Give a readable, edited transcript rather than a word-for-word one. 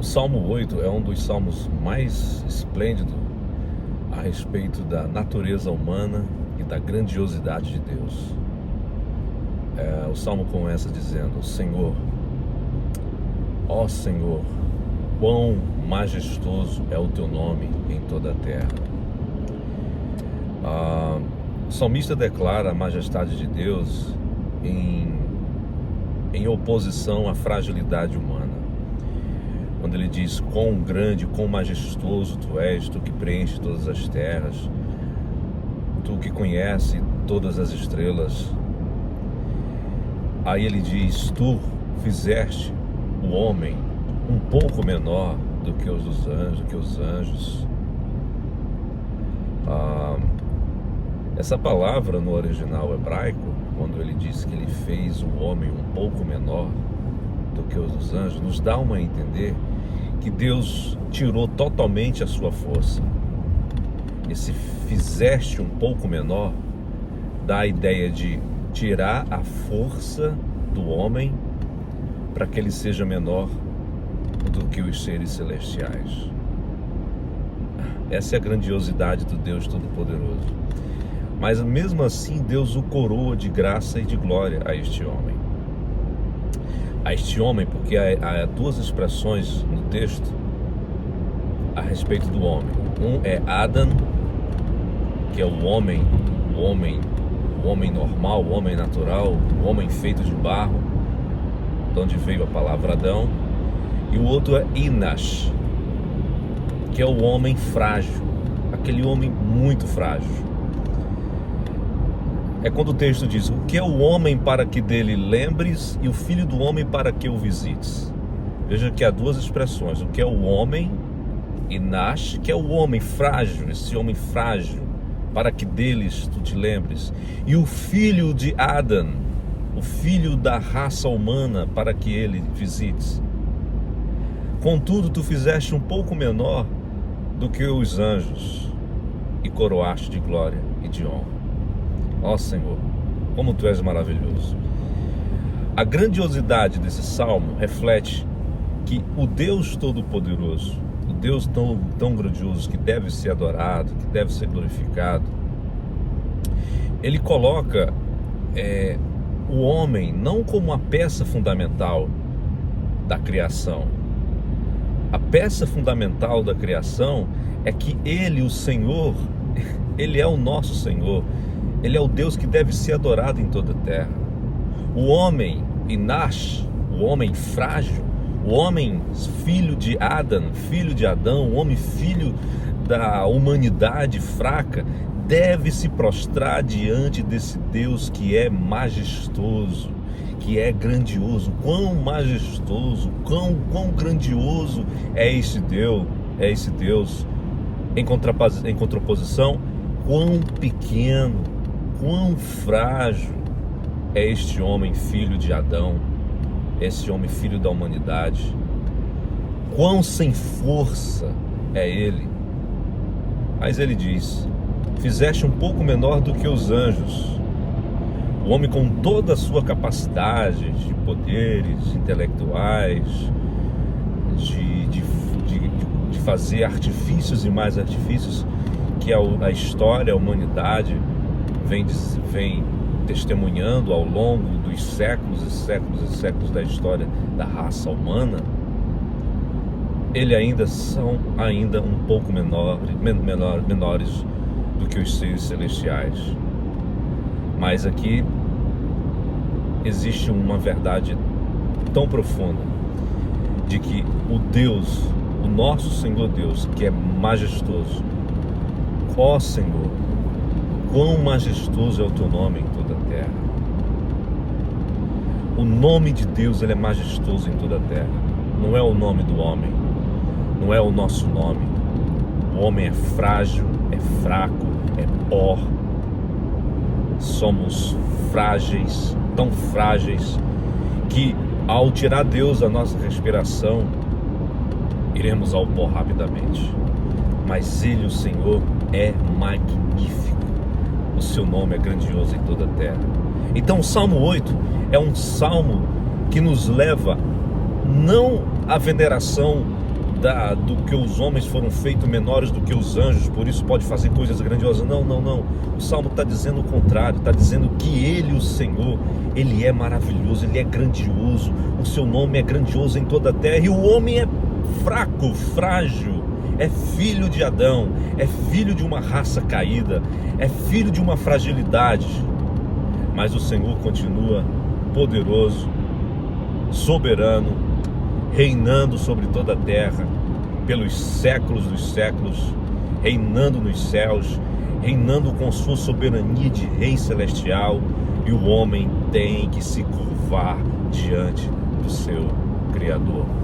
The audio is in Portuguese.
Salmo 8 é um dos salmos mais esplêndidos a respeito da natureza humana e da grandiosidade de Deus. O salmo começa dizendo: Senhor, ó Senhor, quão majestoso é o teu nome em toda a terra. O salmista declara a majestade de Deus em oposição à fragilidade humana. Quando ele diz: quão grande, quão majestoso tu és, tu que preenche todas as terras, tu que conhece todas as estrelas. Aí ele diz: tu fizeste o homem um pouco menor do que os anjos. Essa palavra no original hebraico, quando ele diz que ele fez o homem um pouco menor do que os dos anjos, nos dá a entender que Deus tirou totalmente a sua força. Esse fizeste um pouco menor dá a ideia de tirar a força do homem para que ele seja menor do que os seres celestiais. Essa é a grandiosidade do Deus Todo-Poderoso. Mas mesmo assim Deus o coroa de graça e de glória a este homem. Porque há duas expressões no texto a respeito do homem. Um é Adam, que é o homem normal, o homem natural, o homem feito de barro, de onde veio a palavra Adão. E o outro é Inash, que é o homem frágil, aquele homem muito frágil. É quando o texto diz: o que é o homem para que dele lembres, e o filho do homem para que o visites. Veja que há duas expressões: o que é o homem, Inash, que é o homem frágil, esse homem frágil, para que deles tu te lembres, e o filho de Adão, o filho da raça humana, para que ele visites. Contudo, tu fizeste um pouco menor do que os anjos, e coroaste de glória e de honra. Ó Senhor, como tu és maravilhoso. A grandiosidade desse salmo reflete que o Deus Todo-Poderoso, o Deus tão grandioso, que deve ser adorado, que deve ser glorificado, ele coloca o homem não como uma peça fundamental da criação. A peça fundamental da criação é que ele, o Senhor, ele é o nosso Senhor. Ele é o Deus que deve ser adorado em toda a terra. O homem Inash, o homem frágil, o homem filho de Adão, o homem filho da humanidade fraca, deve se prostrar diante desse Deus que é majestoso, que é grandioso. Quão majestoso, quão grandioso é esse Deus. Em contraposição, quão pequeno, quão frágil é este homem filho de Adão, esse homem filho da humanidade. Quão sem força é ele. Mas ele diz: fizeste um pouco menor do que os anjos. O homem, com toda a sua capacidade de poderes intelectuais, de fazer artifícios e mais artifícios, que a história, a humanidade vem testemunhando ao longo dos séculos e séculos e séculos da história da raça humana, eles são um pouco menores do que os seres celestiais. Mas aqui existe uma verdade tão profunda, de que o Deus, o nosso Senhor Deus, que é majestoso, ó Senhor, quão majestoso é o teu nome em toda a terra. O nome de Deus, ele é majestoso em toda a terra. Não é o nome do homem, não é o nosso nome. O homem é frágil, é fraco, é pó. Somos frágeis, tão frágeis, que ao tirar Deus da nossa respiração, iremos ao pó rapidamente. Mas Ele, o Senhor, é magnífico. O seu nome é grandioso em toda a terra. Então o Salmo 8 é um salmo que nos leva não à veneração do que os homens foram feitos menores do que os anjos, por isso pode fazer coisas grandiosas. Não, não, não. O Salmo está dizendo o contrário, está dizendo que Ele, o Senhor, Ele é maravilhoso, Ele é grandioso, o seu nome é grandioso em toda a terra, e o homem é fraco, frágil, é filho de Adão, é filho de uma raça caída, é filho de uma fragilidade, mas o Senhor continua poderoso, soberano, reinando sobre toda a terra, pelos séculos dos séculos, reinando nos céus, reinando com sua soberania de Rei Celestial, e o homem tem que se curvar diante do seu Criador.